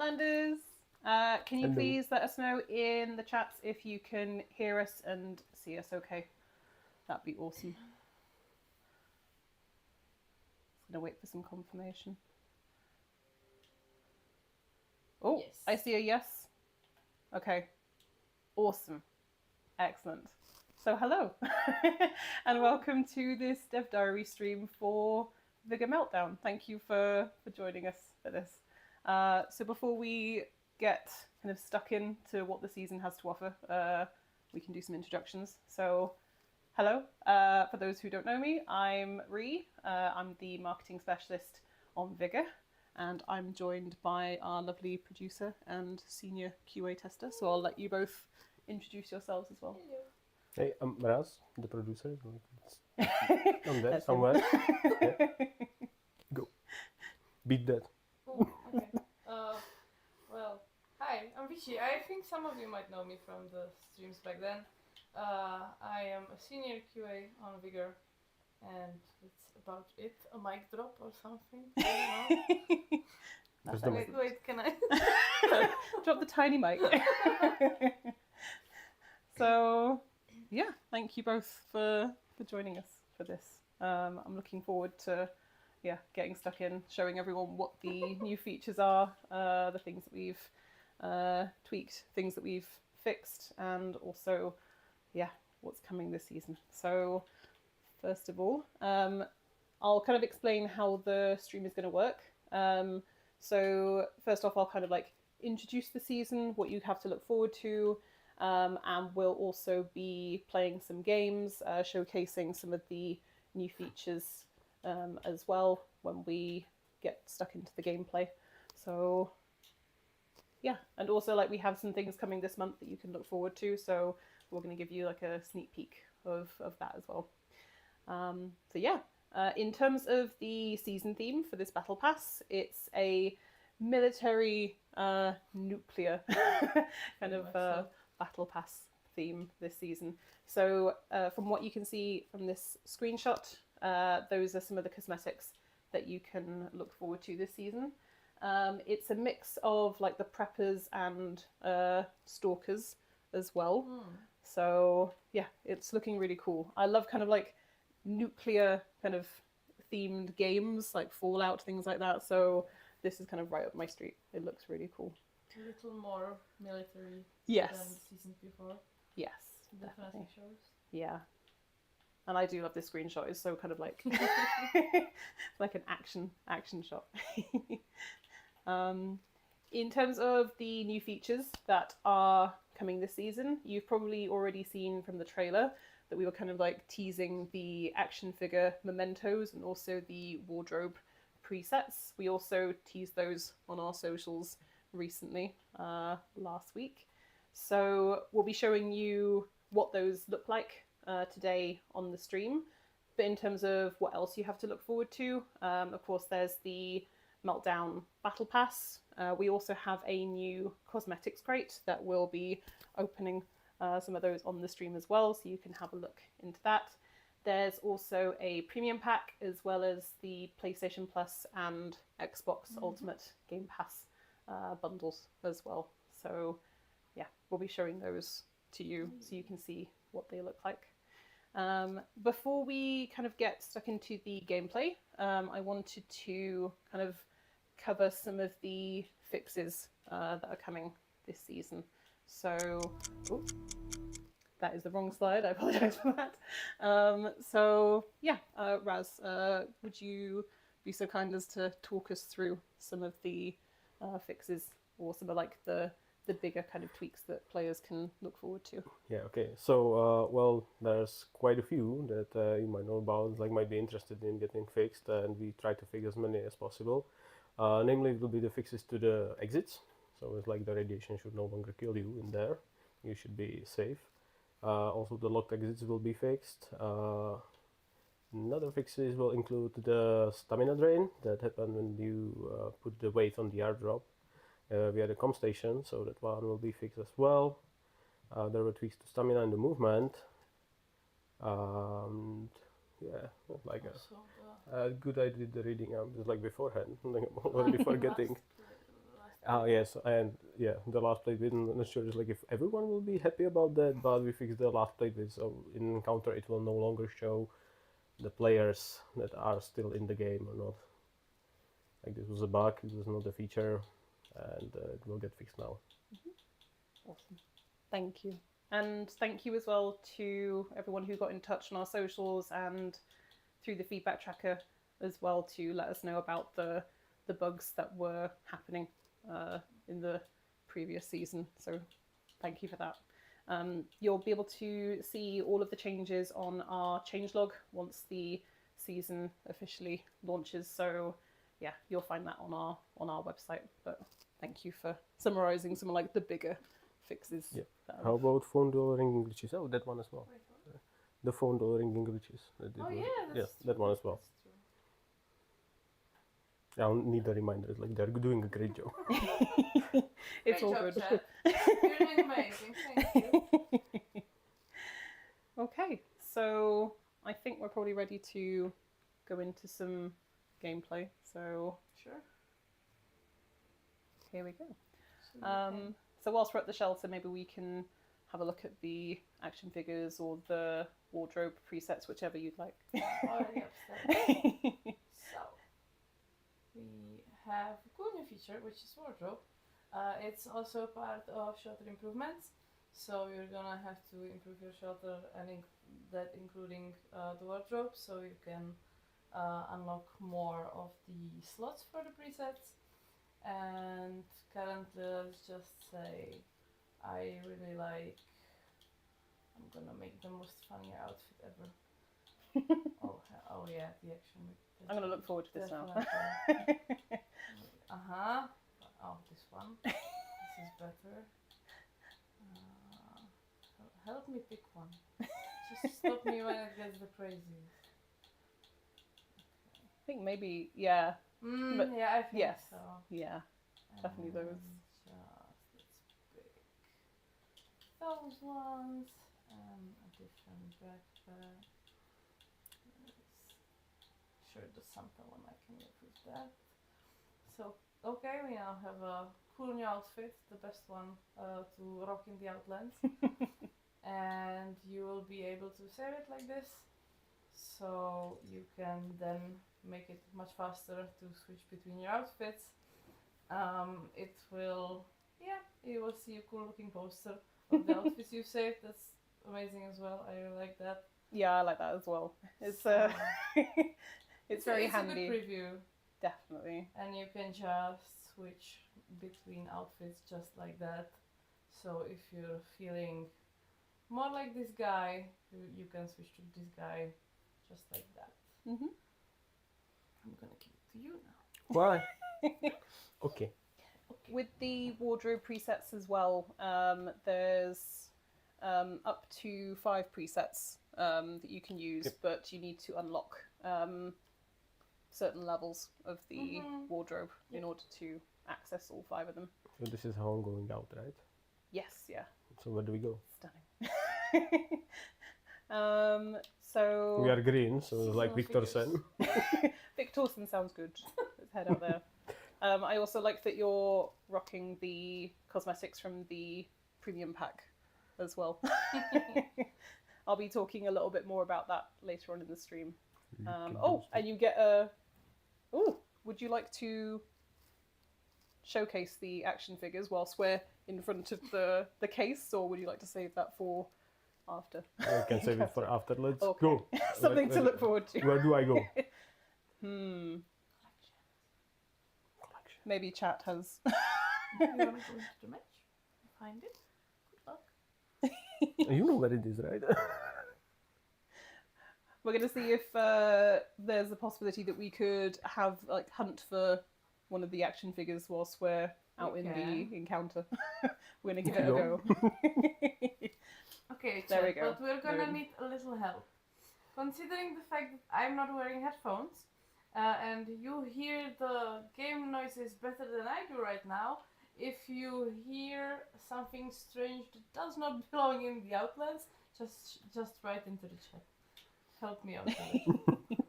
Outlanders! Can you please let us know in the chats if you can hear us and see us okay? That'd be awesome. Just gonna wait for some confirmation. Oh, yes. I see a yes. Okay. Awesome. Excellent. So hello and welcome to this Dev Diary stream for Vigor Meltdown. Thank you for joining us for this. So before we get kind of stuck into what the season has to offer, we can do some introductions. So hello, for those who don't know me, I'm Rhi. I'm the marketing specialist on Vigor, and I'm joined by our lovely producer and senior QA tester. So I'll let you both introduce yourselves as well. Hey, I'm Raz, the producer. I'm there somewhere. Yeah. Go. Beat that. Oh, okay. Well, hi, I'm Witchy. I think some of you might know me from the streams back then. I am a senior QA on Vigor, and that's about it. A mic drop or something. I don't know. Wait, can I? Drop the tiny mic. So, yeah, thank you both for joining us for this. I'm looking forward to getting stuck in, showing everyone what the new features are, the things that we've tweaked, things that we've fixed, and also, what's coming this season. So, first of all, I'll kind of explain how the stream is going to work. So, first off, I'll kind of like introduce the season, what you have to look forward to, and we'll also be playing some games, showcasing some of the new features as well when we get stuck into the gameplay. So yeah, and also like we have some things coming this month that you can look forward to, so we're going to give you like a sneak peek of that as well. So yeah, in terms of the season theme for this battle pass, it's a military nuclear kind of battle pass theme this season. So from what you can see from this screenshot, those are some of the cosmetics that you can look forward to this season. It's a mix of like the preppers and stalkers as well. So yeah, it's looking really cool. I love kind of like nuclear kind of themed games like Fallout, things like that. So this is kind of right up my street. It looks really cool. A little more military than the seasons before. Yes, definitely shows. Yeah. And I do love this screenshot. It's so kind of like like an action shot. In terms of the new features that are coming this season, you've probably already seen from the trailer that we were kind of like teasing the action figure mementos and also the wardrobe presets. We also teased those on our socials recently, last week. So we'll be showing you what those look like today on the stream. But in terms of what else you have to look forward to, of course, there's the Meltdown Battle Pass. We also have a new cosmetics crate that will be opening some of those on the stream as well, so you can have a look into that. There's also a premium pack as well as the PlayStation Plus and Xbox Ultimate Game Pass bundles as well. So yeah, we'll be showing those to you so you can see what they look like. Before we kind of get stuck into the gameplay, I wanted to kind of cover some of the fixes that are coming this season. So, that is the wrong slide. I apologize for that. So yeah, Raz, would you be so kind as to talk us through some of the fixes or some of like the bigger kind of tweaks that players can look forward to? Yeah, okay. So, well, there's quite a few that you might know about, like might be interested in getting fixed, and we try to fix as many as possible. Namely, it will be the fixes to the exits. So it's like the radiation should no longer kill you in there. You should be safe. Also, the locked exits will be fixed. Another fixes will include the stamina drain that happened when you put the weight on the airdrop via the comm station, so that one will be fixed as well. There were tweaks to stamina and the movement. Yeah, like good I did the reading just like beforehand. I'm already forgetting. Yes, and yeah, the last playtest. I'm not sure like if everyone will be happy about that, but we fixed the last playtest, so in encounter it will no longer show the players that are still in the game or not. Like this was a bug, it was not a feature, and it will get fixed now. Awesome. Thank you. And thank you as well to everyone who got in touch on our socials and through the feedback tracker as well to let us know about the bugs that were happening in the previous season. So thank you for that. You'll be able to see all of the changes on our changelog once the season officially launches. So yeah, you'll find that on our website. But thank you for summarising some of like the bigger fixes. Yeah. that have- How about phone door ringing glitches? Oh, that one as well. Wait, what? The phone door ringing glitches. That Oh was- yeah, that's yeah, true. that one as well. That's true. I don't need the reminders. Like they're doing a great job. It's Great all job, good. Chad. You're doing amazing. Thank you. Okay, so I think we're probably ready to go into some gameplay. So Sure. here we go. So you So whilst we're at the shelter, maybe we can have a look at the action figures or the wardrobe presets, whichever you'd like. can already upstairs. So we have a cool new feature, which is wardrobe. It's also part of shelter improvements. So you're gonna have to improve your shelter and that including the wardrobe, so you can unlock more of the slots for the presets. And currently, let's just say I really like. I'm gonna make the most funny outfit ever. Oh yeah, the action. I'm going to look forward to this now. Uh-huh. Oh, this one. This is better. Help me pick one. Just stop me when it gets the crazies. I think maybe, yeah, But- Yeah, I think yes. so. yeah. Definitely those. And just let's pick those ones and a different backpack. Sure, the Santa one I can live with that. So, okay, we now have a cool new outfit, the best one to rock in the Outlands. And you will be able to save it like this, so you can then make it much faster to switch between your outfits. It will, you will see a cool looking poster of the outfits you saved. That's amazing as well. I really like that. Yeah, I like that as well. It's So, it's very it's handy. a good preview, Definitely. and you can just switch between outfits just like that. So if you're feeling more like this guy, you can switch to this guy just like that. hmm I'm gonna give it to you now. Why? Okay. With the wardrobe presets as well, there's up to 5 presets that you can use, Yep. but you need to unlock certain levels of the wardrobe in Yep. order to access all 5 of them. So this is how I'm going out, right? Yes, yeah. So where do we go? Stunning. So We are green, so Seasonal like Victor figures. said. Victorson sounds good. Let's head out there. I also like that you're rocking the cosmetics from the premium pack as well. I'll be talking a little bit more about that later on in the stream. And you get a... Oh, would you like to showcase the action figures whilst we're in front of the case, or would you like to save that for after? I can save it for after. Let's Okay. go. Something to look forward to. Where do I go? Maybe chat has... You wanna go into the match? Find it? Good luck. You know where it is, right? We're going to see if there's a possibility that we could have like hunt for one of the action figures whilst we're out in Okay. the encounter. We're going to give it a Go. go. Okay, There we chat, go. but we're There gonna we- need a little help. Considering the fact that I'm not wearing headphones, and you hear the game noises better than I do right now, if you hear something strange that does not belong in the Outlands, just write into the chat. Help me out with it.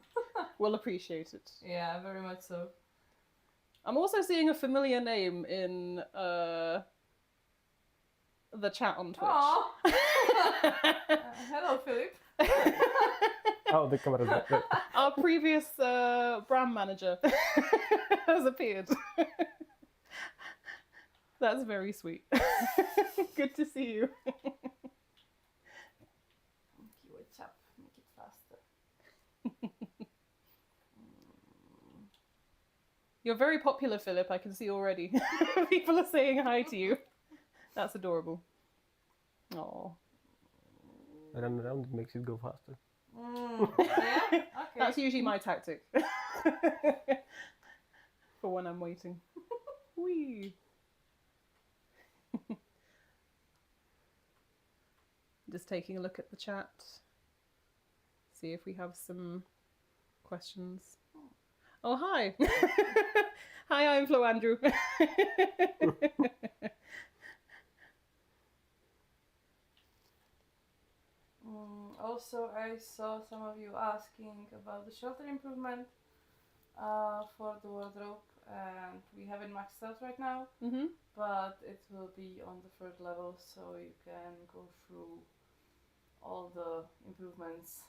We'll appreciate it. Yeah, very much so. I'm also seeing a familiar name in the chat on Twitch. Aw. Hello, Philip. Oh, the camera's back there. Our previous brand manager has appeared. That's very sweet. Good to see you. Keyword chap, make it faster. You're very popular, Philip, I can see already. People are saying hi to you. That's adorable. Oh, Run around, it makes it go faster. Yeah? Okay. that's usually my tactic. For when I'm waiting. Whee! Just taking a look at the chat. See if we have some questions. Oh, hi. Hi, I'm Flo Andrew. Also, I saw some of you asking about the shelter improvement for the wardrobe, and we have it maxed out right now, Mm-hmm. but it will be on the third level, so you can go through all the improvements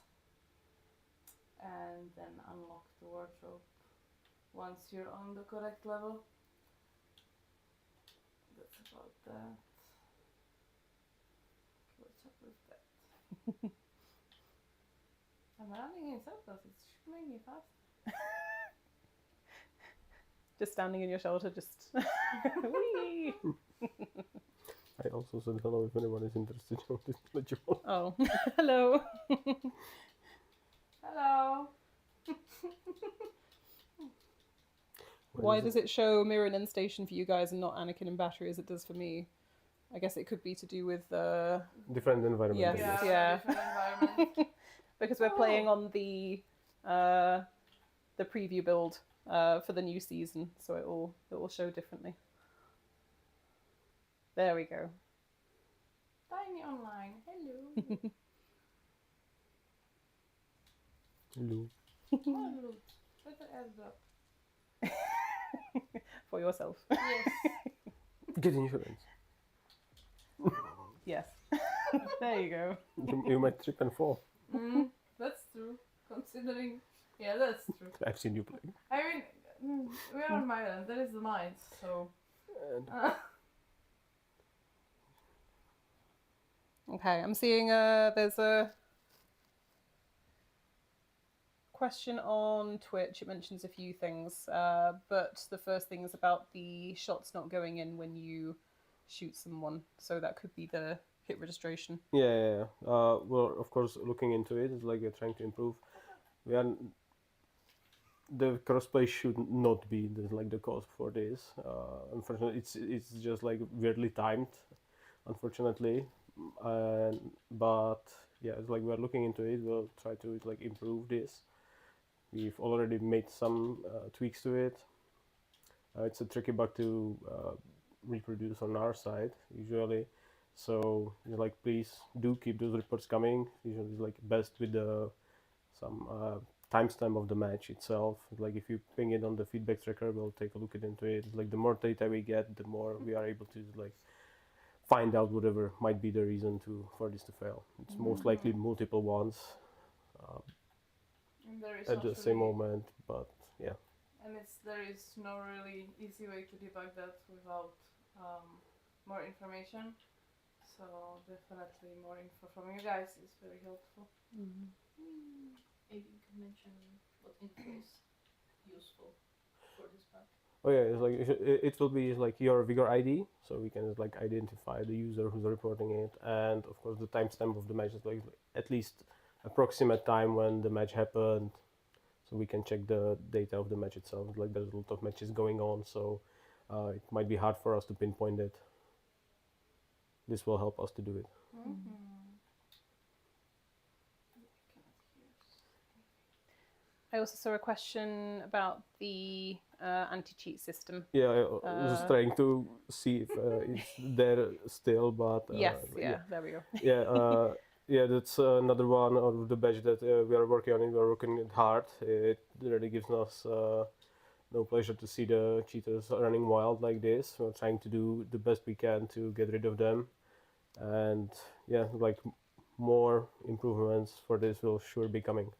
and then unlock the wardrobe once you're on the correct level. That's about that. What's up with that? I'm running in circles, it should make me fast. Just standing in your shelter, just. Whee! I also said hello if anyone is interested in this legible. Oh, hello. Hello! Why does it show Mirren Station for you guys and not Anakin and Battery as it does for me? I guess it could be to do with Different environment. Yes, I guess. yeah. Different environment. because we're playing on the preview build for the new season, so it will show differently. There we go. Tiny online, hello. Hello. Oh, loot. Better airdrop. For yourself. Yes. Get insurance. Yes. There you go. You might trip and fall. That's true. Considering, yeah, that's true. I've seen you play. I mean, we are on my island. There is the mines, so. And Okay, I'm seeing there's a question on Twitch. It mentions a few things, but the first thing is about the shots not going in when you shoot someone. So that could be the hit registration. yeah. Well, of course, looking into it is like trying to improve. The crossplay should not be the cause for this. Unfortunately, it's just like weirdly timed. Unfortunately, but yeah, it's like we're looking into it. We'll try to improve this. We've already made some tweaks to it. It's a tricky bug to reproduce on our side usually. So please do keep those reports coming. Usually it's best with some timestamp of the match itself. If you ping it on the feedback tracker, we'll take a look into it. The more data we get, the more we are able to find out whatever might be the reason for this to fail. It's most likely multiple ones There is at the same really- moment, but yeah. And there is no really easy way to debug that without more information. So definitely more info from you guys is very helpful. Maybe you can mention what info is useful for this bug. Oh yeah, it will be your Vigor ID, so we can identify the user who's reporting it, and of course the timestamp of the match is at least approximate time when the match happened, so we can check the data of the match itself. There's a lot of matches going on, so it might be hard for us to pinpoint it. This will help us to do it. I also saw a question about the anti-cheat system. Yeah, I was just trying to see if it's there still, but Yes, there we go. yeah, that's another one of the badge that we are working on. We are working it hard. It really gives us no pleasure to see the cheaters running wild like this. We're trying to do the best we can to get rid of them, and yeah, like more improvements for this will sure be coming.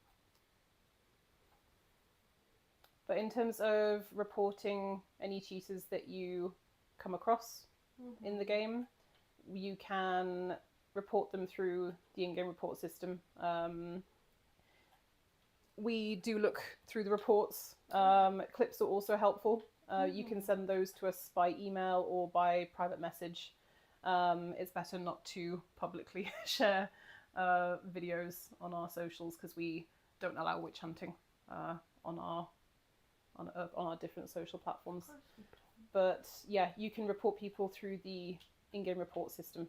But in terms of reporting any cheaters that you come across in the game, you can report them through the in-game report system. We do look through the reports. Clips are also helpful. You can send those to us by email or by private message. It's better not to publicly share videos on our socials because we don't allow witch hunting on our different social platforms. But yeah, you can report people through the in-game report system.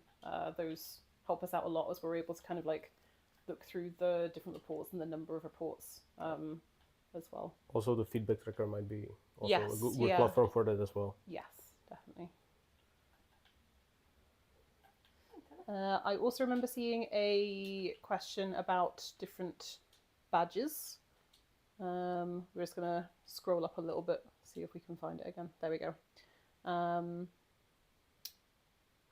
Those help us out a lot as we're able to kind of like look through the different reports and the number of reports as well. Also, the feedback tracker might be also Yes, a good yeah. platform for that as well. Yes, definitely. I also remember seeing a question about different badges. We're just going to scroll up a little bit, see if we can find it again. There we go.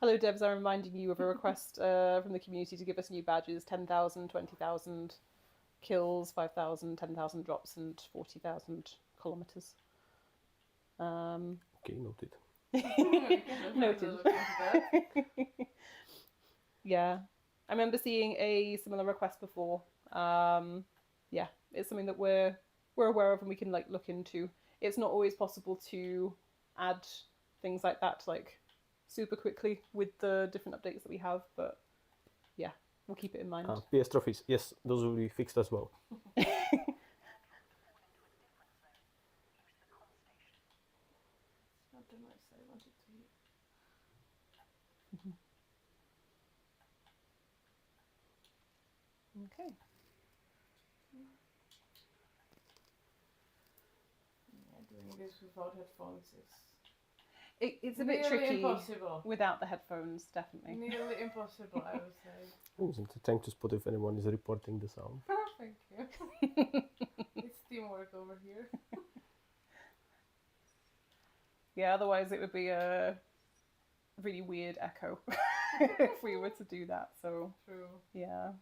Hello devs, I'm reminding you of a request from the community to give us new badges: 10,000, 20,000 kills, 5,000, 10,000 drops, and 40,000 kilometers. Okay, noted. Noted. Yeah, I remember seeing a similar request before. Yeah, it's something that we're aware of and we can like look into. It's not always possible to add things like that like super quickly with the different updates that we have, but yeah, we'll keep it in mind. PS trophies, yes, those will be fixed as well. Not the noise I wanted to hear. Okay. Yeah, doing this without headphones is It's a bit nearly tricky impossible. without the headphones, definitely. Nearly impossible, I would say. Isn't it time to spot if anyone is reporting the sound? Thank you. It's teamwork over here. Yeah, otherwise it would be a really weird echo if we were to do that. So True. yeah.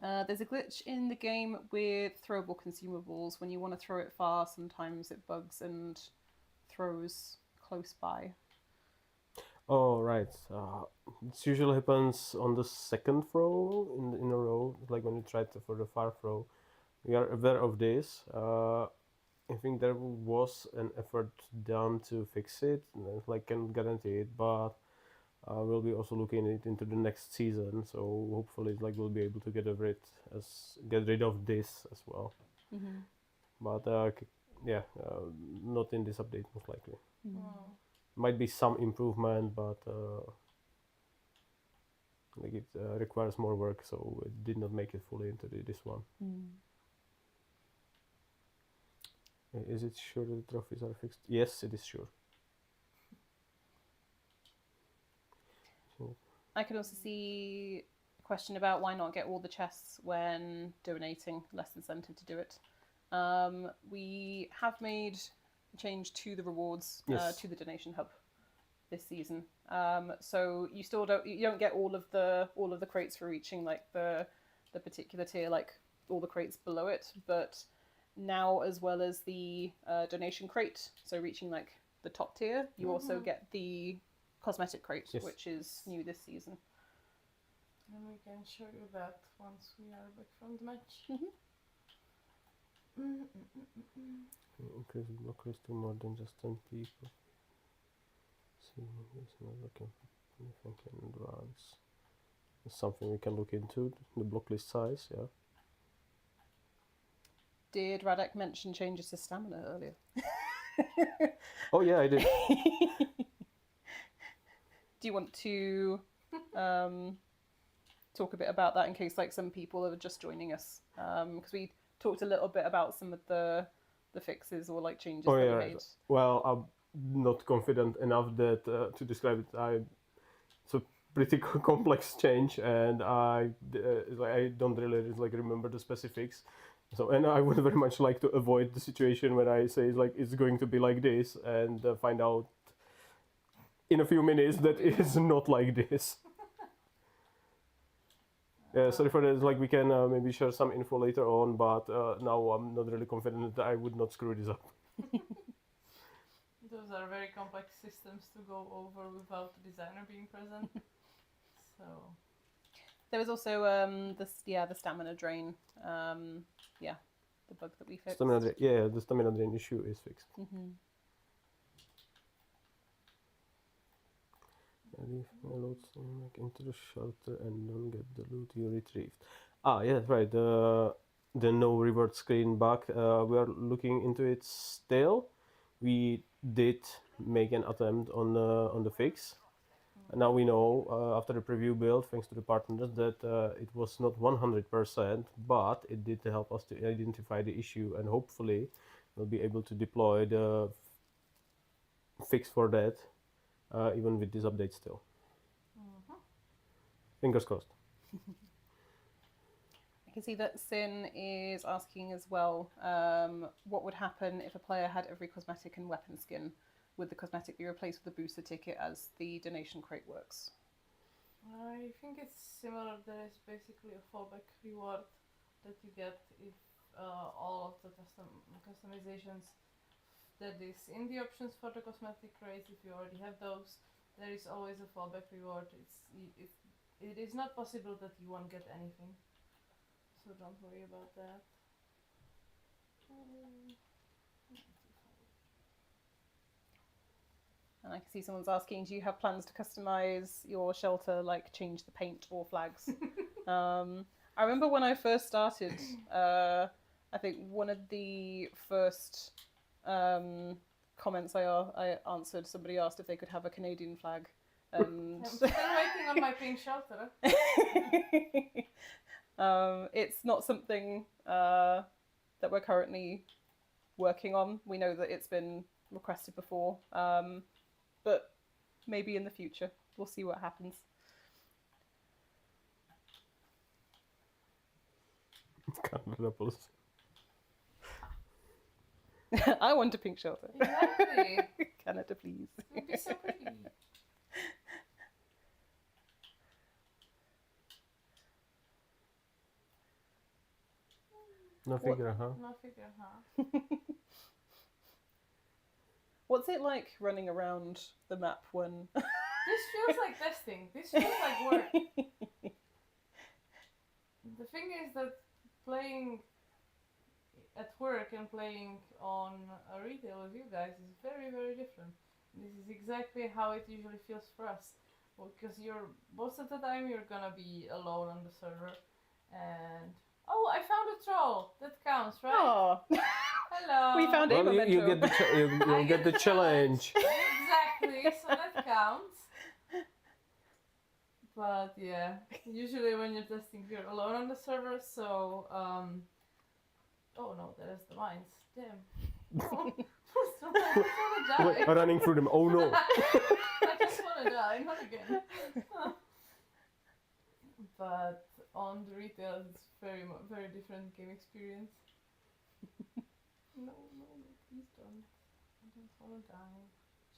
There's a glitch in the game with throwable consumables. When you want to throw it far, sometimes it bugs and throws close by. Oh, right. It usually happens on the second throw in a row, like when you try to for the far throw. We are aware of this. I think there was an effort done to fix it. Like, can't guarantee it, but we'll be also looking into the next season. So hopefully, like, we'll be able to get rid of this as well. Mm-hmm. But yeah, not in this update most likely. Mm. Oh. Might be some improvement, but like it requires more work, so it did not make it fully into this one. Mm. Is it sure that the trophies are fixed? Yes, it is sure. So, I can also see a question about why not get all the chests when donating, less incentive to do it. We have made a change to the rewards Yes. to the donation hub this season. So you still don't get all of the crates for reaching like the particular tier, like all the crates below it, but now as well as the donation crate, so reaching like the top tier, you also get the cosmetic crate, Yes. which is new this season. And we can show you that once we are back from the match. increase block list to more than just 10 people. See, it's not looking for anything in advance. It's something we can look into, the block list size, yeah. Did Radek mention changes to stamina earlier? Oh yeah, I did. Do you want to talk a bit about that in case like some people are just joining us? Because we talked a little bit about some of the fixes or like changes that we made. Well, I'm not confident enough that to describe it. So pretty complex change, and I don't really like remember the specifics. So, and I would very much like to avoid the situation when I say like it's going to be like this, and find out in a few minutes that it is not like this. Sorry for that. Like we can maybe share some info later on, but now I'm not really confident that I would not screw this up. Those are very complex systems to go over without the designer being present. So There was also the stamina drain. The bug that we fixed. The stamina drain issue is fixed. Mm-hmm. Leave my loot into the shelter and don't get the loot you retrieved. Ah, yeah, right. The no reward screen bug. We are looking into it still. We did make an attempt on the fix. And now we know after the preview build, thanks to the partners, that it was not 100%, but it did help us to identify the issue, and hopefully we'll be able to deploy the fix for that. Even with this update still. Fingers crossed. I can see that Sin is asking as well, what would happen if a player had every cosmetic and weapon skin? Would the cosmetic be replaced with a booster ticket as the donation crate works? I think it's similar. There is basically a fallback reward that you get if all of the customizations that is in the options for the cosmetic crates, if you already have those, there is always a fallback reward. It is not possible that you won't get anything, so don't worry about that. And I can see someone's asking, do you have plans to customize your shelter, like change the paint or flags? I remember when I first started, I think one of the first comments I answered, somebody asked if they could have a Canadian flag, and I'm still waiting on my pink shelter. it's not something that we're currently working on. We know that it's been requested before, but maybe in the future we'll see what happens. I want a pink shelter. Exactly. Canada, please. It would be so pretty. No figure, huh? No figure, huh? What's it like running around the map when... This feels like testing. This feels like work. The thing is that playing at work and playing on a retail with you guys is very, very different. This is exactly how it usually feels for us. Because most of the time you're gonna be alone on the server, and oh, I found a troll. That counts, right? Oh, Hello. we found a Well, you get the I you get the challenge. Exactly, so that counts. But yeah, usually when you're testing, you're alone on the server, so oh no, there's the mines. Damn. Oh, first of all, I just wanna die. Running through them. Oh no. I just wanna die, not again. But on the retail, it's very different game experience. No, please don't. I don't wanna die.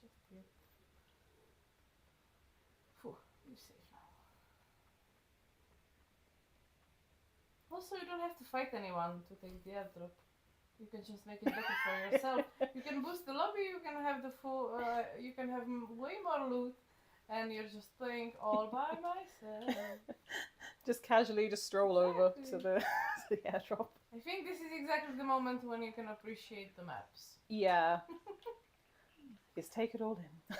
Just yet. Phew, you're safe now. Also, you don't have to fight anyone to take the airdrop. You can just make it better for yourself. You can boost the lobby, you can have the full, you can have way more loot, and you're just playing all by myself. just casually just stroll over to the airdrop. I think this is exactly the moment when you can appreciate the maps. Yeah. Just take it all in.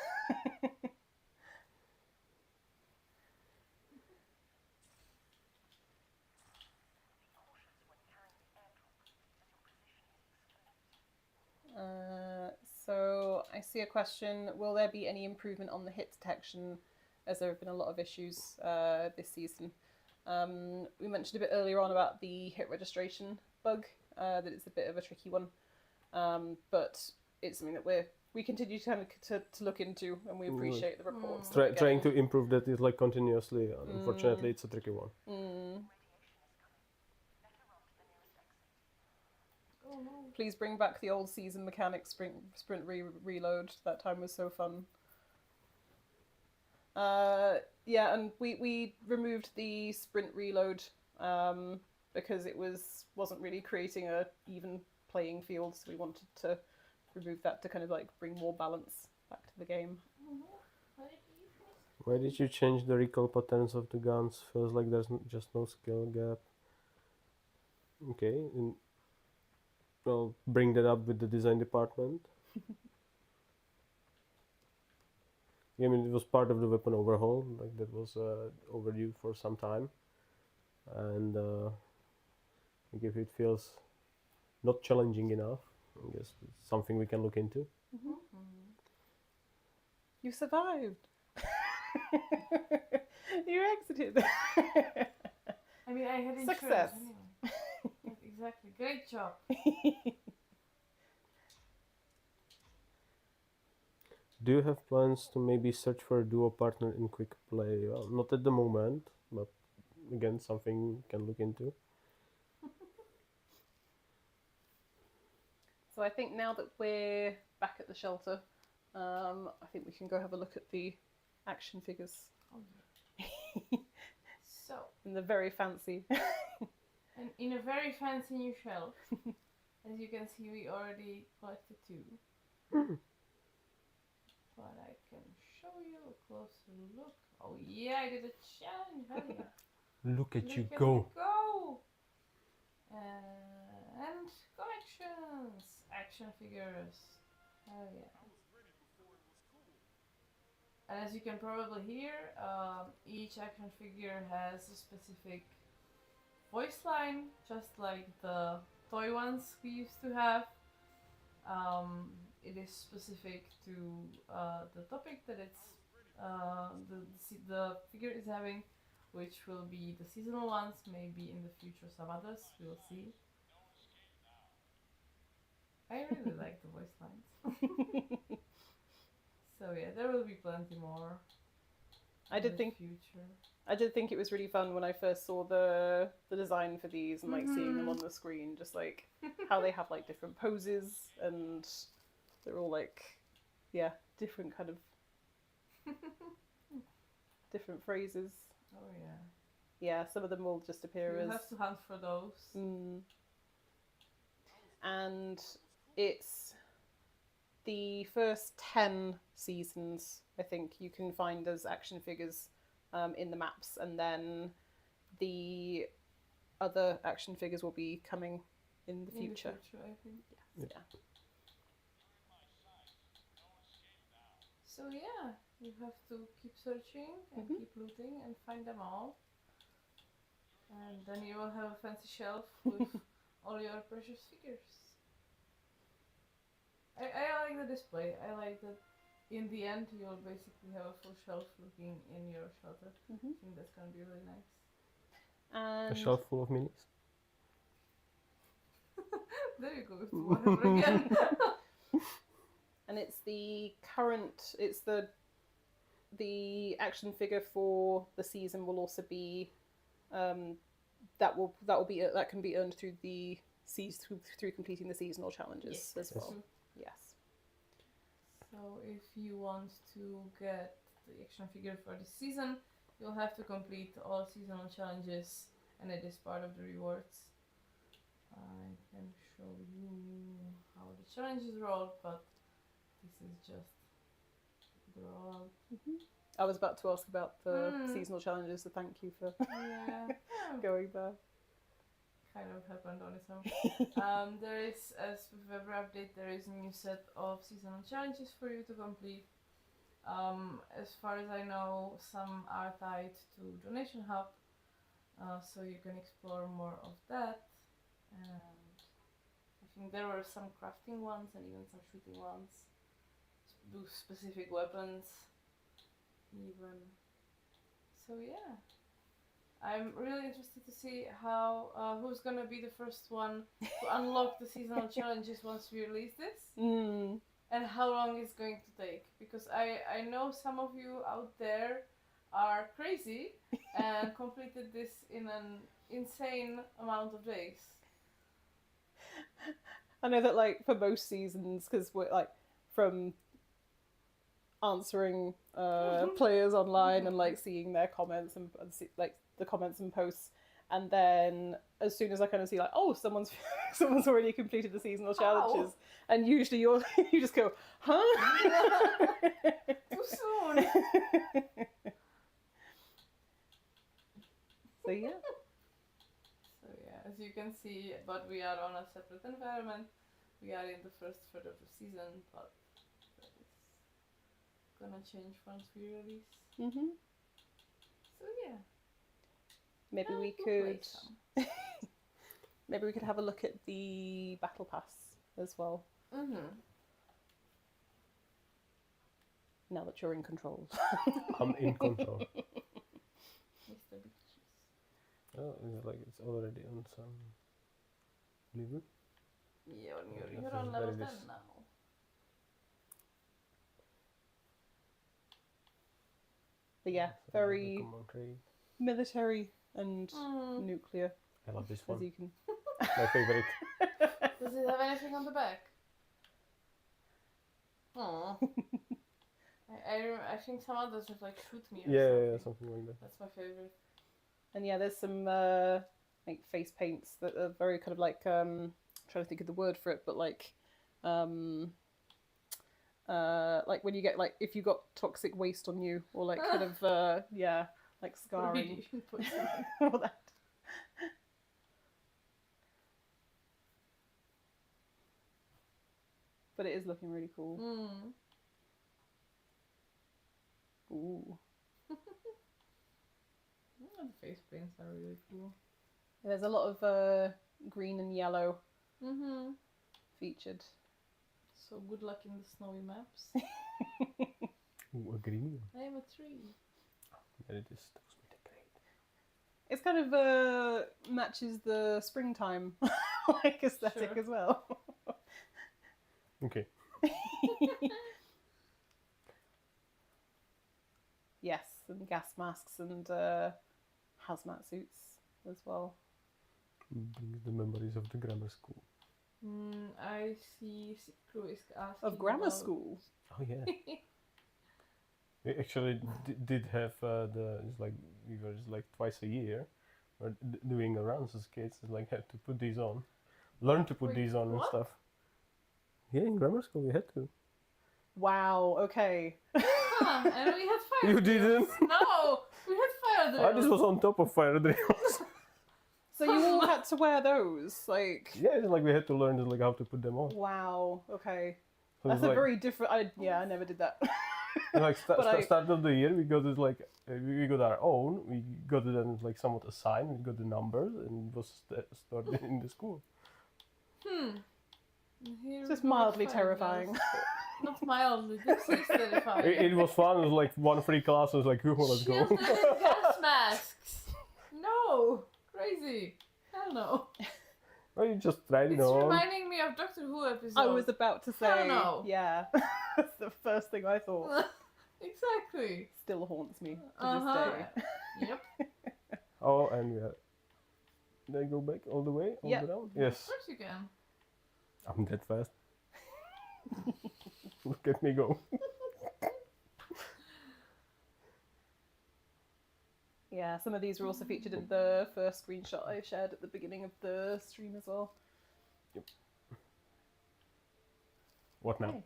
So I see a question, will there be any improvement on the hit detection, as there have been a lot of issues this season? We mentioned a bit earlier on about the hit registration bug, that it's a bit of a tricky one, but it's something that we're we continue to kind of to look into, and we appreciate the reports. that Trying we're to getting. improve that is like continuously. Unfortunately, it's a tricky one. Oh no. Please bring back the old season mechanics. Sprint reload. That time was so fun. Yeah, and we removed the sprint reload because it wasn't really creating a even playing field. So we wanted to remove that to kind of like bring more balance back to the game. Oh no. Why did you use this? Why did you change the recoil patterns of the guns? Feels like there's just no skill gap. Okay, and I'll bring that up with the design department. I mean, it was part of the weapon overhaul, like that was overdue for some time, and like if it feels not challenging enough, I guess it's something we can look into. You survived. You exited. I mean, I had insurance Success. anyway. Like, exactly. Great job. Do you have plans to maybe search for a duo partner in quick play? Well, not at the moment, but again, something we can look into. So I think now that we're back at the shelter, I think we can go have a look at the action figures Oh, yeah. So, in the very fancy. and in a very fancy new shelf, as you can see, we already collected 2. But I can show you a closer look. Oh yeah, I did a challenge. Hell yeah. Look at Look you at go! me go! And collections! Action figures. Hell yeah. And as you can probably hear, each action figure has a specific voice line, just like the toy ones we used to have. It is specific to the topic that the figure is having, which will be the seasonal ones, maybe in the future some others, we'll see. I really like the voice lines. So yeah, there will be plenty more. I did think it was really fun when I first saw the design for these and like seeing them on the screen, just like how they have like different poses and they're all like, yeah, different kind of different phrases. Oh yeah. Yeah, some of them will just appear You'll as. have to hunt for those. And it's the first 10 seasons, I think, you can find as action figures in the maps, and then the other action figures will be coming in the future. I think. Yeah. So yeah, you have to keep searching and keep looting and find them all. And then you will have a fancy shelf with all your precious figures. I like the display. I like that in the end you'll basically have a full shelf looking in your shelter. I think that's gonna be really nice. And A shelf full of minis. There you go with Warhammer again. and it's the action figure for the season will also be that can be earned through the through completing the seasonal challenges as well. Yes. So if you want to get the action figure for the season, you'll have to complete all seasonal challenges, and it is part of the rewards. I can show you how the challenges roll, but this is just the rollout. I was about to ask about the seasonal challenges, so thank you for going there. Kind of happened on its own. There is, as with every update, there is a new set of seasonal challenges for you to complete. As far as I know, some are tied to Donation Hub, so you can explore more of that. And I think there were some crafting ones and even some shooting ones. Do specific weapons, even. So yeah. I'm really interested to see how who's gonna be the first one to unlock the seasonal challenges once we release this. and how long it's going to take. Because I know some of you out there are crazy and completed this in an insane amount of days. I know that like for most seasons, because we're like from answering players online and like seeing their comments and like the comments and posts, and then as soon as I kind of see like, oh, someone's already completed the seasonal challenges, and usually you just go, huh? Too soon. So yeah. So yeah, as you can see, but we are on a separate environment. We are in the first third of the season, but that is gonna change once we release. Mhm. So yeah. Maybe we we'll play could. some. Maybe we could have a look at the battle pass as well. Now that you're in control. I'm in control. Mr. Bitches. Oh, it's like it's already on some level. You're on level 10 now. But yeah, So very command tree. military and nuclear, I love this as one. you can. My favorite. Does it have anything on the back? Oh. I think some others have like shoot me or Yeah, something. something like that. That's my favorite. And yeah, there's some like face paints that are very kind of like trying to think of the word for it, but like when you get like if you got toxic waste on you, or like kind of yeah, like scarring. All that. But it is looking really cool. Ooh. The face paints are really cool. There's a lot of green and yellow featured. So good luck in the snowy maps. Ooh, a green one. I am a tree. And it is those with the great. It's kind of matches the springtime like aesthetic as well. Okay. Yes, and gas masks and hazmat suits as well. Brings the memories of the grammar school. I see Crew is asking Of grammar about... school. Oh yeah. We actually did have it's like we were just like twice a year, or doing the runs as kids. It's like had to put these on, learn to put Wait, these on what? and stuff. Yeah, in grammar school we had to. Wow, okay. Huh, and we had fire You drills. didn't? No, we had fire drills. This was on top of fire drills. So you all had to wear those, like. Yeah, it's like we had to learn like how to put them on. Wow. Okay. So That's it's a like, very different. I never did that. like But start of the year we got it like we got our own. We got it then like somewhat assigned. We got the numbers and it was started in the school. Here It's we just go with mildly fire terrifying. drills. Not mildly, this is terrifying. It was fun. It was like one free class. I was like, let's go. Shielded and gas masks. No, crazy. Hell no. Well, you just tried it It's on. reminding me of Doctor Who episode. I was about to say. no. Yeah. That's the first thing I thought. Exactly. Still haunts me to this day. Yep. Oh, and we had. Did I go back all the way? All Yeah. the way down? Of Yes. course you can. I'm that fast. Look at me go. Yeah, some of these were also featured in the first screenshot I shared at the beginning of the stream as well. Yep. What now? Okay.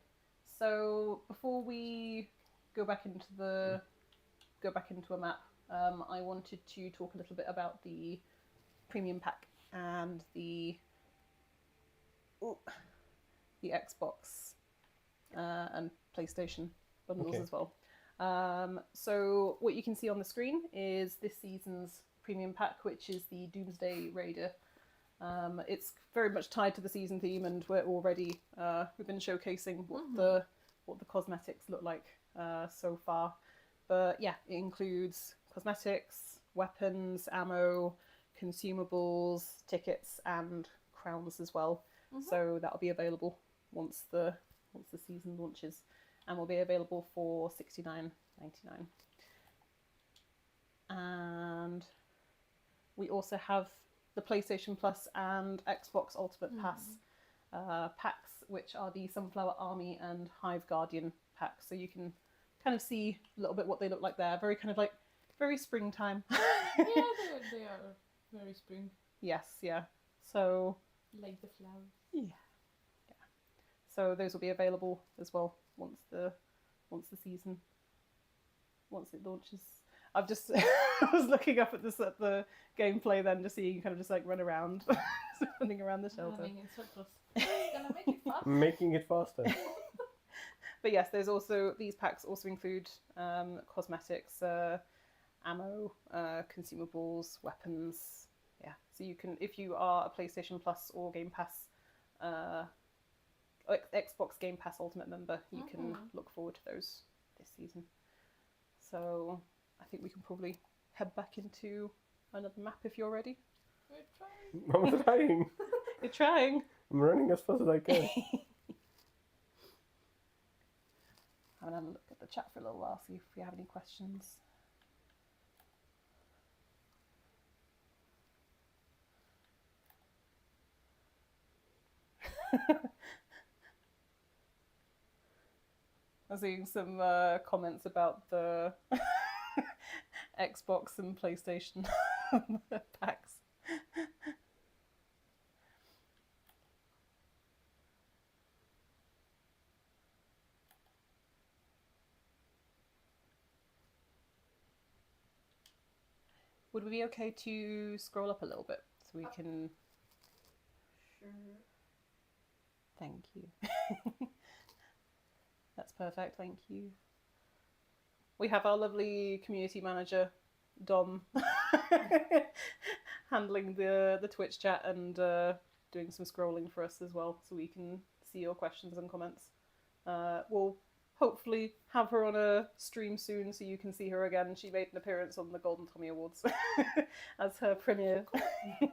So before we go back into a map, I wanted to talk a little bit about the premium pack and the Xbox and PlayStation bundles as well. So what you can see on the screen is this season's premium pack, which is the Doomsday Raider. It's very much tied to the season theme, and we're already we've been showcasing what the cosmetics look like so far. But yeah, it includes cosmetics, weapons, ammo, consumables, tickets, and crowns as well. So that'll be available once the once the season launches, and will be available for $69.99. And we also have the PlayStation Plus and Xbox Ultimate Pass packs, which are the Sunflower Army and Hive Guardian packs. So you can kind of see a little bit what they look like there. Very kind of like very springtime. Yeah, they are very spring. Yes, yeah. So Like the flowers. yeah. So those will be available as well once it launches. I've just I was looking up at the gameplay then, just seeing you kind of just like run around, running around the shelter. Running in circles. It's gonna make it fast. Making it faster. But yes, these packs also include cosmetics, ammo, consumables, weapons. Yeah, so you can, if you are a PlayStation Plus or Game Pass, Xbox Game Pass Ultimate member, you can look forward to those this season. So I think we can probably head back into another map if you're ready. We're trying. I'm trying. You're trying. I'm running as fast as I can. I'm gonna have a look at the chat for a little while, see if we have any questions. I'm seeing some comments about the Xbox and PlayStation packs. Would we be okay to scroll up a little bit so we can... Sure. Thank you. That's perfect, thank you. We have our lovely community manager, Dom, handling the Twitch chat and doing some scrolling for us as well, so we can see your questions and comments. We'll hopefully have her on a stream soon so you can see her again. She made an appearance on the Golden Tommy Awards as her premiere. Yeah,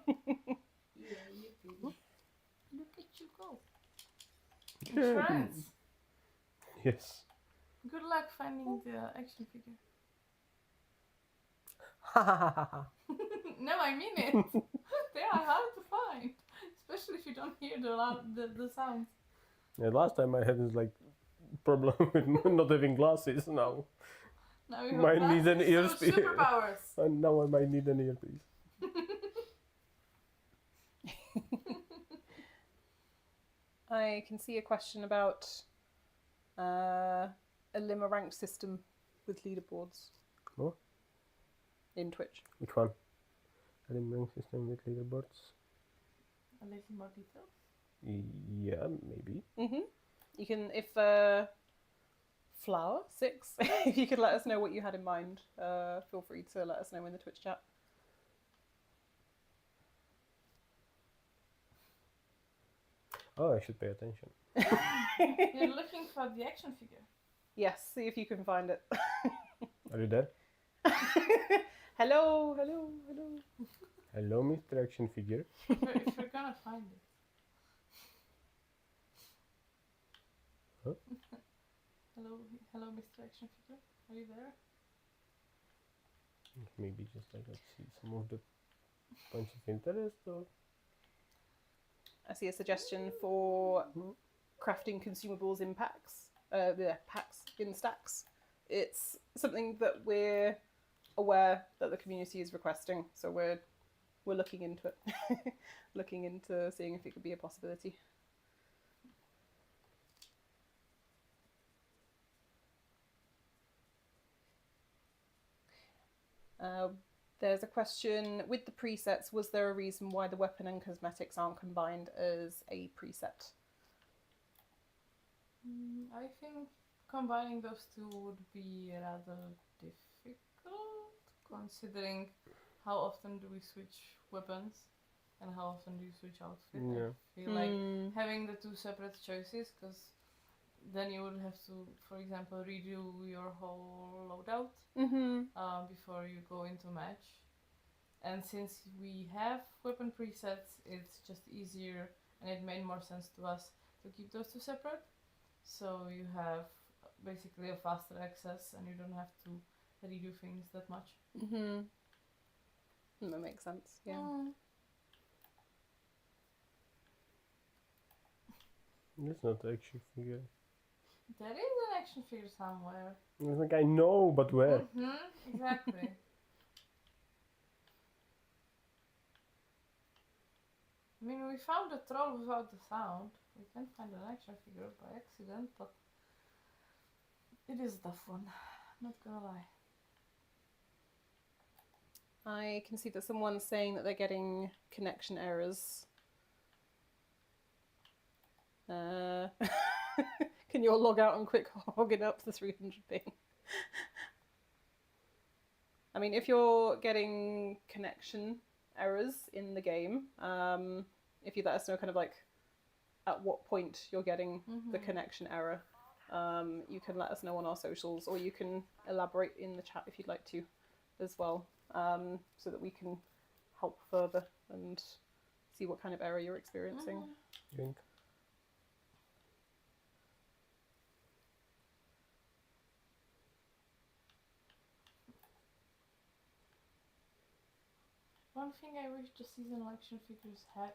yippee. Look at you go. Yeah. France. Yes. Good luck finding the action figure. No, I mean it. They are hard to find, especially if you don't hear the sounds. Yeah, last time I had this like problem with not having glasses. Now Now we Might need an earpiece. Superpowers. and now I might need an earpiece. I can see a question about a Lima ranked system with leaderboards. What? In Twitch. Which one? Eliminating system with leaderboards. A little more details. Yeah, maybe. You can, if Flower6, if you could let us know what you had in mind, feel free to let us know in the Twitch chat. Oh, I should pay attention. You're looking for the action figure. Yes, see if you can find it. Are you there? Hello, hello, hello. Hello, Mr. Action Figure. If you're gonna find it. Huh? Hello, Mr. Action Figure. Are you there? Maybe just like let's see some of the points of interest or I see a suggestion for crafting consumables in packs. Packs in stacks. It's something that we're aware that the community is requesting, so we're looking into it. Looking into seeing if it could be a possibility. There's a question, with the presets, was there a reason why the weapon and cosmetics aren't combined as a preset? I think combining those two would be rather difficult, considering how often do we switch weapons and how often do you switch outfit. Yeah. I feel like having the two separate choices, because then you would have to, for example, redo your whole loadout before you go into match. And since we have weapon presets, it's just easier and it made more sense to us to keep those two separate. so you have basically a faster access and you don't have to redo things that much. Mm-hmm. That makes sense. Yeah. It's not an action figure. There is an action figure somewhere. It's like, I know, but where? Exactly. I mean, we found a troll without the sound. We can find an action figure by accident, but it is a tough one. Not gonna lie. I can see that someone's saying that they're getting connection errors. Can you all log out and quick hogging up the 300 ping? I mean, if you're getting connection errors in the game, if you let us know kind of like at what point you're getting the connection error, you can let us know on our socials, or you can elaborate in the chat if you'd like to as well, so that we can help further and see what kind of error you're experiencing. Drink. One thing I wish the seasonal action figures had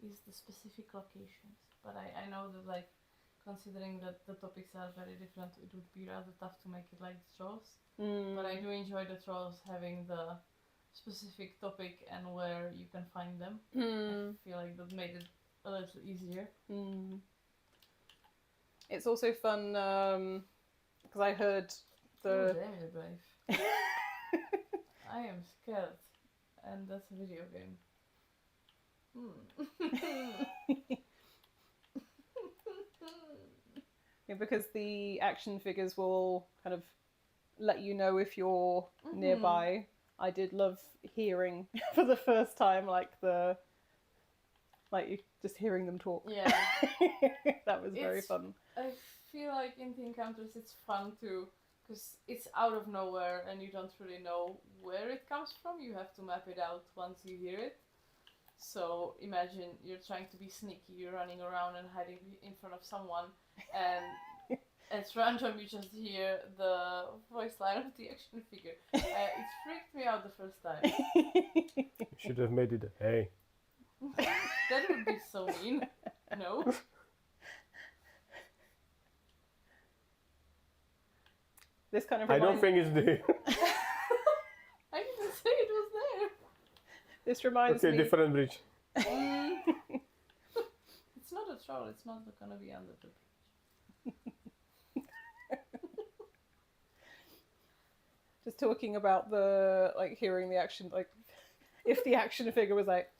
is the specific locations. But I know that, like, considering that the topics are very different, it would be rather tough to make it like the trolls. But I do enjoy the trolls having the specific topic and where you can find them. I feel like that made it a little easier. It's also fun because I heard Oh, the damn it, Brave. I am scared. And that's a video game. yeah, because the action figures will kind of let you know if you're nearby. I did love hearing for the first time, like just hearing them talk. Yeah. That was very fun. I feel like in the encounters it's fun too, because it's out of nowhere and you don't really know where it comes from. You have to map it out once you hear it. So imagine you're trying to be sneaky, you're running around and hiding in front of someone, and at random you just hear the voice line of the action figure. It freaked me out the first time. You should have made it a hey. That would be so mean. No. This kind of I don't think it's there. I didn't say it was there. This reminds Okay, me. different bridge. It's not a troll, it's not gonna be under the bridge. Just talking about the hearing the action, if the action figure was like,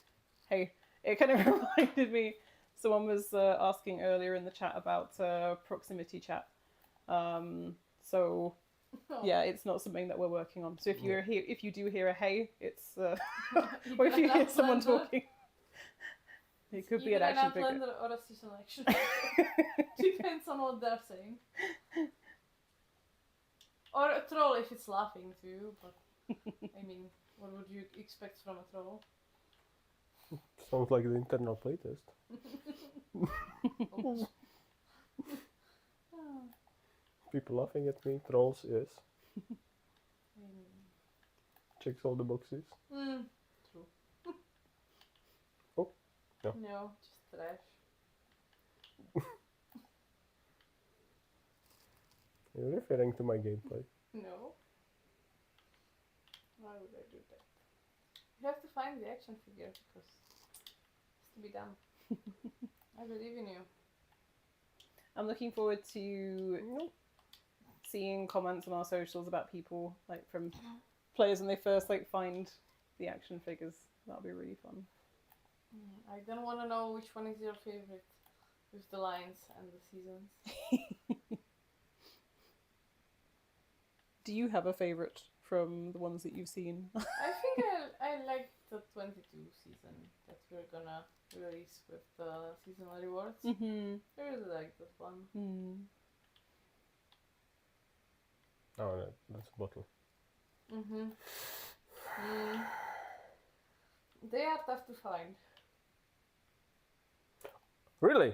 hey, it kind of reminded me. Someone was asking earlier in the chat about proximity chat. So yeah, it's not something that we're working on. So if you do hear a hey, it's or if you hear someone talking, it could be an action figure. Either an Outlander or a seasonal action. Depends on what they're saying. Or a troll if it's laughing too, but I mean, what would you expect from a troll? Sounds like the internal playtest. People laughing at me, trolls, yes. Checks all the boxes. True. Oh, no. No, just trash. You're referring to my gameplay. No. Why would I do that? You have to find the action figure because it has to be done. I believe in you. I'm looking forward to seeing comments on our socials about people from players when they first find the action figures. That'll be really fun. I don't want to know which one is your favorite with the lines and the seasons. Do you have a favorite from the ones that you've seen? I think I like the 22 season that we're gonna release with the seasonal rewards. Mm-hmm. I really like that one. Oh, no, that's a bottle. They are tough to find. Really?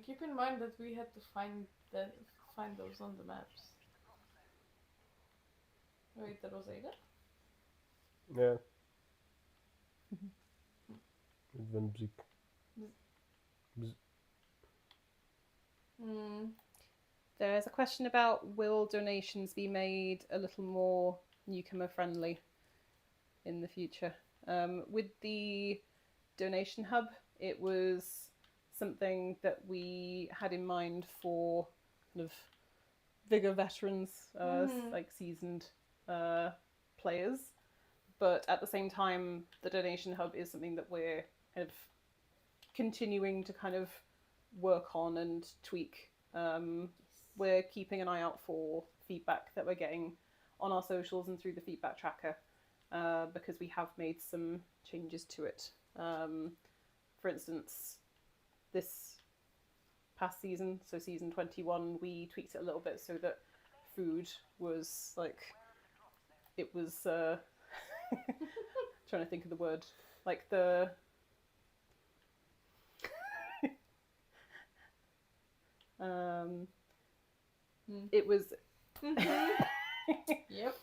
keep in mind that we had to find those on the maps. Wait, that was Ada? Yeah. It went bzz. Bzz. There's a question about will donations be made a little more newcomer friendly in the future. With the donation hub, it was something that we had in mind for kind of Vigor veterans, like seasoned players. But at the same time, the donation hub is something that we're kind of continuing to kind of work on and tweak. We're keeping an eye out for feedback that we're getting on our socials and through the feedback tracker, because we have made some changes to it. For instance, this past season, so season 21, we tweaked it a little bit so that food was like, it was trying to think of the word, like the it was Yep.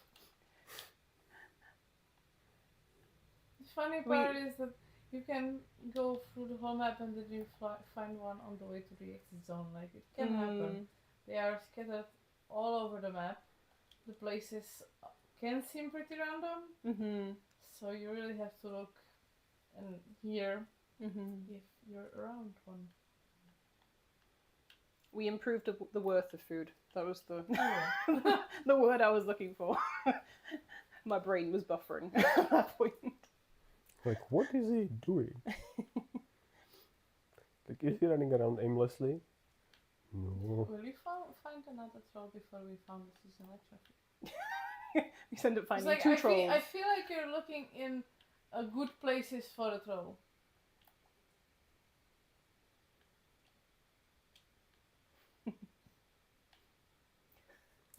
The funny part is that you can go through the whole map and then you find one on the way to the exit zone. Like, it can happen. They are scattered all over the map. The places can seem pretty random. So you really have to look and hear if you're around one. We improved the worth of food. That was the the word I was looking for. My brain was buffering at that point. Like, what is he doing? Like, is he running around aimlessly? No. Will you find another troll before we found the seasonal traffic? We end up finding Like, two trolls. I feel like you're looking in good places for a troll.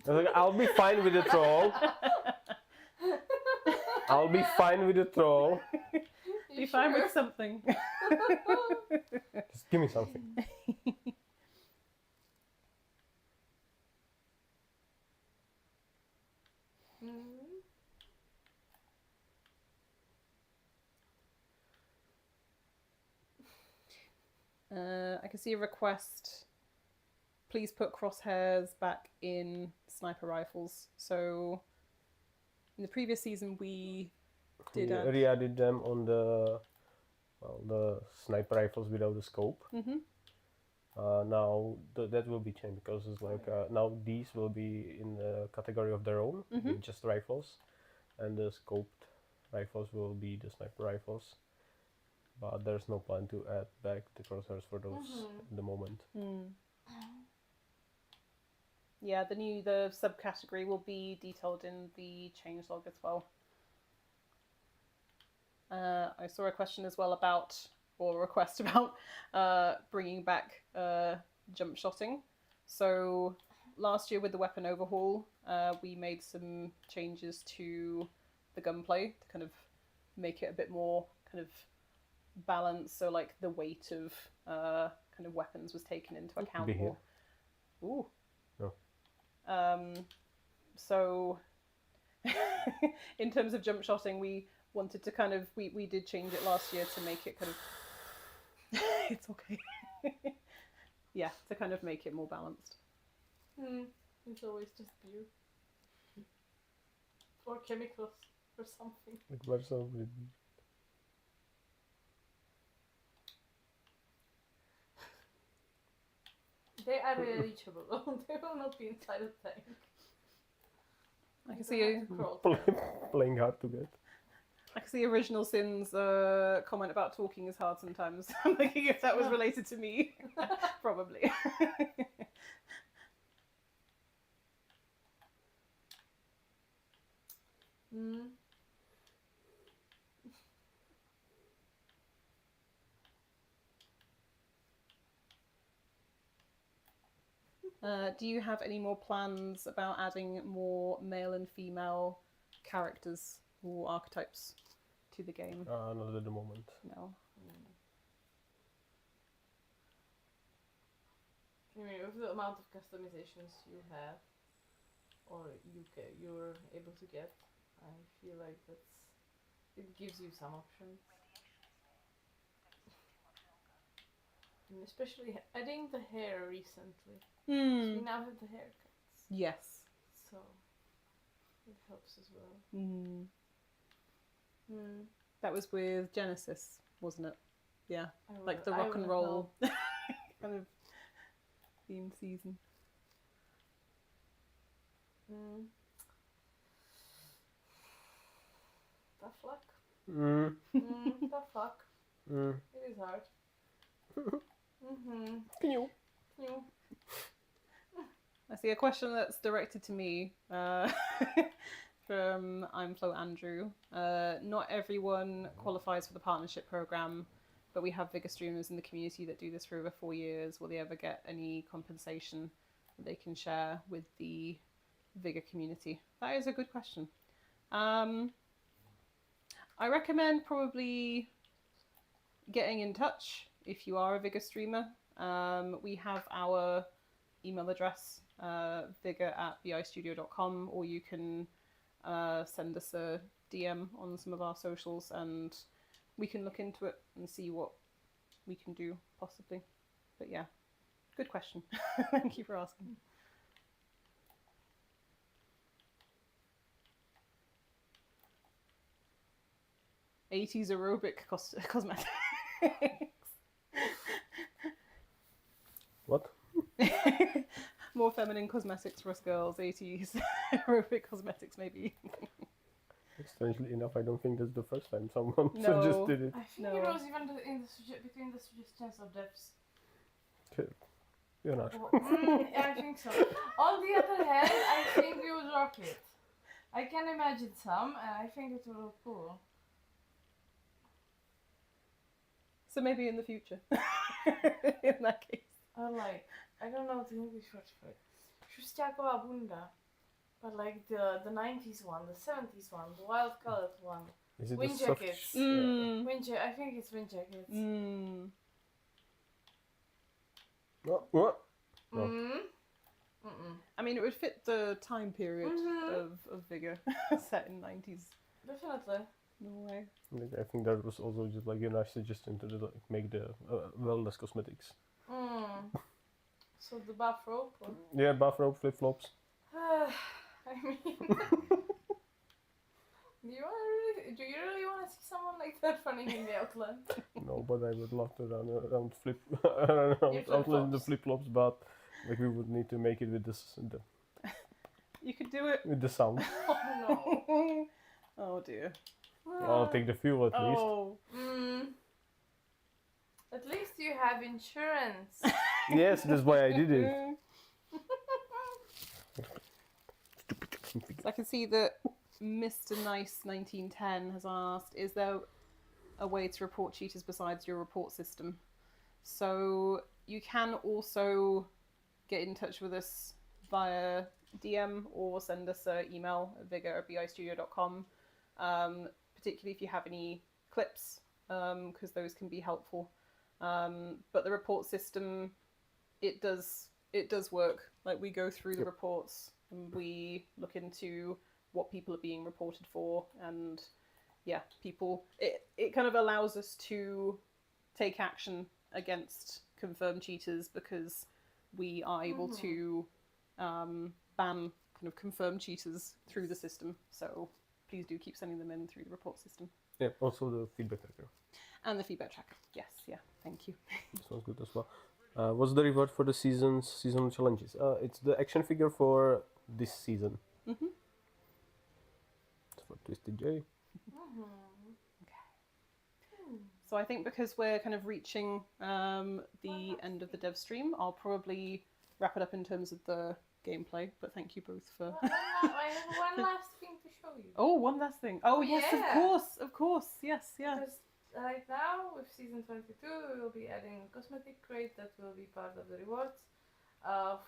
I was like, I'll be fine with the troll. I'll be fine with the troll. Be fine with something. Just give me something. I can see a request. Please put crosshairs back in sniper rifles. So, in the previous season, we did add... re-added them on the sniper rifles without the scope. Now that will be changed because it's like now these will be in the category of their own, just rifles, and the scoped rifles will be the sniper rifles. But there's no plan to add back the crosshairs for those at the moment. Yeah, the subcategory will be detailed in the changelog as well. I saw a question as well about, or a request about, bringing back jump shotting. So last year with the weapon overhaul, we made some changes to the gunplay to kind of make it a bit more kind of balanced. So like the weight of kind of weapons was taken into account more. Ooh. No. So in terms of jump shotting, we wanted to kind of, we did change it last year to make it kind of it's okay. Yeah, to kind of make it more balanced. It's always just beer or chemicals or something. Like where's somebody? They are reachable. They will not be inside a tank. I can see Playing hard to get. I can see Original Sin's comment about talking is hard sometimes. I'm thinking if that was related to me. Probably. Do you have any more plans about adding more male and female characters or archetypes to the game? Not at the moment. No. I mean, with the amount of customizations you have, or you're able to get, I feel like it gives you some options. And especially adding the hair recently. 'Cause we now have the haircuts, Yes. so it helps as well. That was with Genesis, wasn't it? Yeah. Like the I rock and wouldn't roll kind of theme season. know. Tough luck. Tough luck. It is hard. Can you? You. I see a question that's directed to me from I'm Flo Andrew. Not everyone qualifies for the partnership program, but we have Vigor streamers in the community that do this for over 4 years. Will they ever get any compensation that they can share with the Vigor community? That is a good question. I recommend probably getting in touch if you are a Vigor streamer. We have our email address, vigor@bistudio.com, or you can send us a DM on some of our socials and we can look into it and see what we can do, possibly. But yeah, good question. Thank you for asking. '80s aerobic cosmetics. What? More feminine cosmetics for us girls. '80s aerobic cosmetics, maybe. Strangely enough, I don't think that's the first time someone No. suggested it. I think No. it was even between the suggestions of devs. You're not. I think so. On the other hand, I think we would rock it. I can imagine some, and I think it will look cool. So maybe in the future. In that case. Or like, I don't know the English word for it. Šustiáková bunda. But like the 90s one, the 70s one, the wild colored one. Is it Wind the soft? jackets. Mm. I think it's wind jackets. What? I mean, it would fit the time period Mhm. of Vigor, set in 90s Definitely. Norway. I think that was also just like a nice suggestion to make the wellness cosmetics. So the bathrobe? Or... Yeah, bathrobe, flip flops. I mean... Do you really want to see someone like that running in the outland? No, but I would love to run around outland in the flip flops, but like we would need to make it with You could do it. with the sound. Oh no. Oh dear. I'll take the fuel at least. Oh. At least you have insurance. Yes, that's why I did it. So I can see that Mr. Nice 1910 has asked, is there a way to report cheaters besides your report system? So you can also get in touch with us via DM or send us an email at vigor@bistudio.com, particularly if you have any clips, because those can be helpful. But the report system, it does work. Like, we go through the reports and we look into what people are being reported for, and yeah, it kind of allows us to take action against confirmed cheaters because we are able to ban kind of confirmed cheaters through the system. So please do keep sending them in through the report system. Yeah, also the feedback tracker. And the feedback tracker. Yes, yeah, thank you. Sounds good as well. What's the reward for the seasonal challenges? It's the action figure for this season. Mm-hmm. It's for Twisted J. So I think because we're kind of reaching the end of the dev stream, I'll probably wrap it up in terms of the gameplay. But thank you both for... I have one last thing to show you. Oh, one last thing. Oh, yes, Yeah. of course. Yes, yeah. Because right now, with season 22, we will be adding a cosmetic crate that will be part of the rewards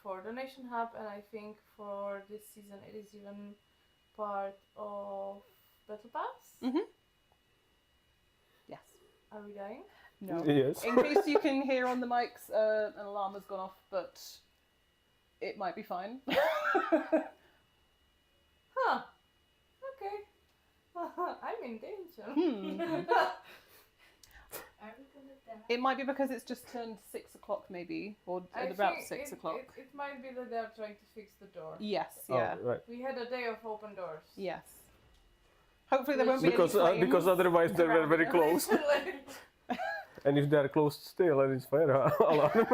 for Donation Hub, and I think for this season it is even part of Battle Pass. Mm-hmm. Yes. Are we dying? No. Yes. In case you can hear on the mics, an alarm has gone off, but it might be fine. Huh. Okay. I'm in danger. Are we gonna die? It might be because it's just turned 6 o'clock, maybe, or I at about think 6 o'clock. It might be that they're trying to fix the door. Yes, yeah, Oh, right. We had a day of open doors. yes. Hopefully there won't be Because any flames. because otherwise they were around very you. close, and if they're closed still, then it's fire alarm.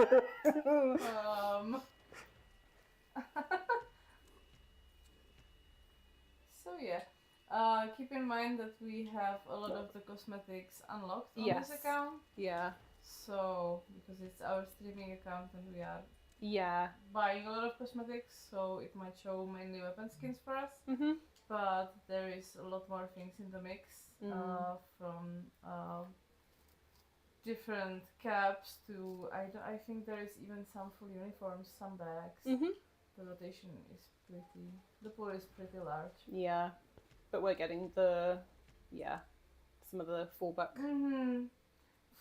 So yeah, keep in mind that we have a lot of the cosmetics unlocked on Yes. this account. Yeah, So because it's our streaming account and we are yeah. buying a lot of cosmetics, so it might show mainly weapon skins for us. Mhm. But there is a lot more things in the mix, from different caps to I think there is even some full uniforms, some bags. Mhm. The rotation is the pool is pretty large. Yeah, but we're getting some of the fallback. Mm-hmm.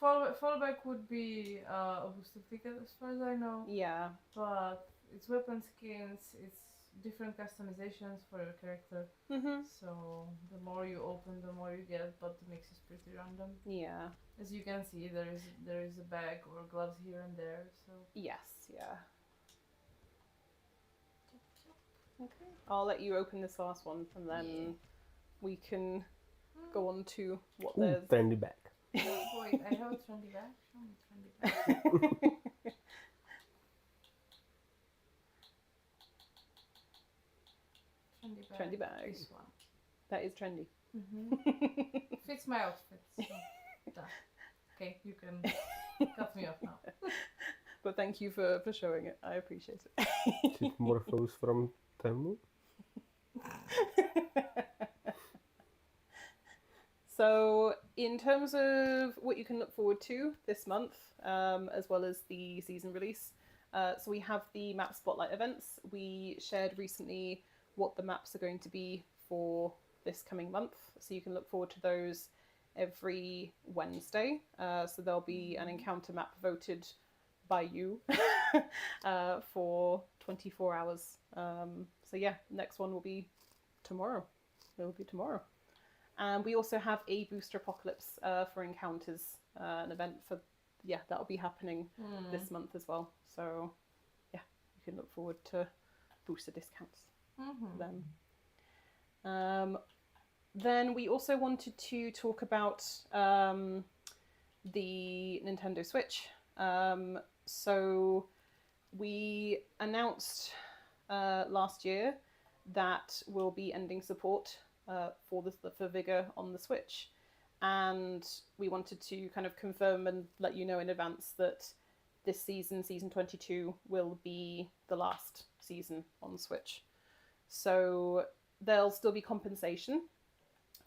Fallback would be a boosted ticket as far as I know, Yeah, but it's weapon skins, it's different customizations for your character. mhm. So the more you open, the more you get, but the mix is pretty random. Yeah, As you can see, there is a bag or gloves here and there. So yes, yeah. Okay, I'll let you open this last one, and then we can go on to what Ooh, there's. trendy bag. wait, I have a trendy bag. Show me trendy bag. Trendy bag. This one. That is trendy. Fits my outfit. So. Duh. Okay, you can cut me off now. But thank you for showing it. I appreciate it. Is it Morphos from Temu? So, in terms of what you can look forward to this month, as well as the season release, so we have the map spotlight events. We shared recently what the maps are going to be for this coming month, so you can look forward to those every Wednesday. So there'll be an encounter map voted by you for 24 hours. So yeah, next one will be tomorrow. It'll be tomorrow. And we also have a booster apocalypse for encounters, an event for, that'll be happening this month as well. So yeah, you can look forward to booster discounts then. Then we also wanted to talk about the Nintendo Switch. So we announced last year that we'll be ending support for Vigor on the Switch, and we wanted to kind of confirm and let you know in advance that this season 22, will be the last season on Switch. So there'll still be compensation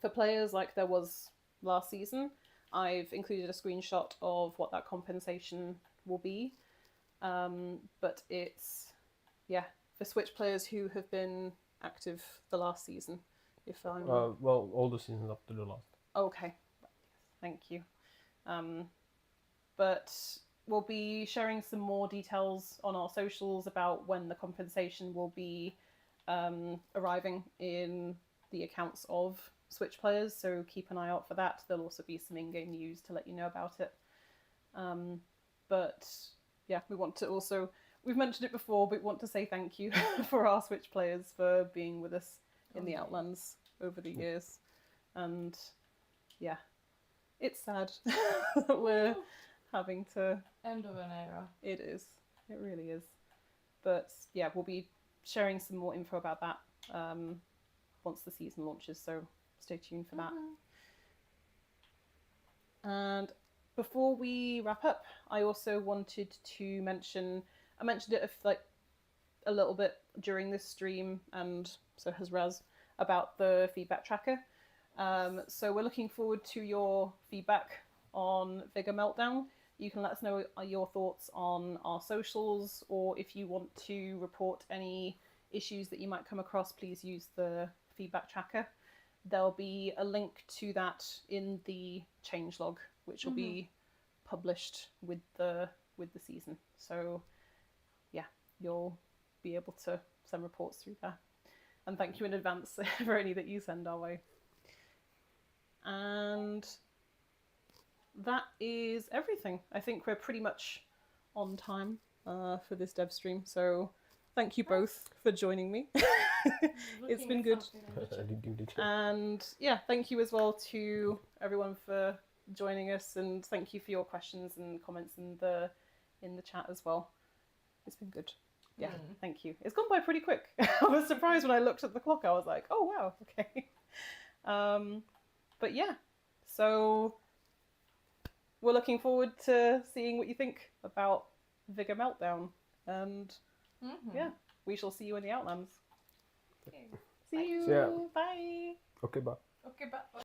for players like there was last season. I've included a screenshot of what that compensation will be, but it's for Switch players who have been active the last season. If I'm well, all the seasons up to the last. okay, thank you. But we'll be sharing some more details on our socials about when the compensation will be arriving in the accounts of Switch players, so keep an eye out for that. There'll also be some in-game news to let you know about it. But yeah, we want to also, we've mentioned it before, but we want to say thank you for our Switch players for being with us in the Outlands over the years. And yeah, it's sad that we're having to... End of an era. It is. It really is. But yeah, we'll be sharing some more info about that once the season launches, so stay tuned for that. And before we wrap up, I also wanted to mention, I mentioned it a little bit during this stream, and so has Raz, about the feedback tracker. So we're looking forward to your feedback on Vigor Meltdown. You can let us know your thoughts on our socials, or if you want to report any issues that you might come across, please use the feedback tracker. There'll be a link to that in the changelog, which will be published with the season. So yeah, you'll be able to send reports through there. And thank you in advance for any that you send our way. And that is everything. I think we're pretty much on time for this dev stream. So thank you both for joining me. It's been good. And yeah, thank you as well to everyone for joining us, and thank you for your questions and comments in the chat as well. It's been good. Yeah, thank you. It's gone by pretty quick. I was surprised when I looked at the clock. I was like, oh wow, okay. But yeah, so we're looking forward to seeing what you think about Vigor Meltdown, and yeah, we shall see you in the Outlands. Okay. See you. Yeah. Bye. Okay, bye. Okay, bye.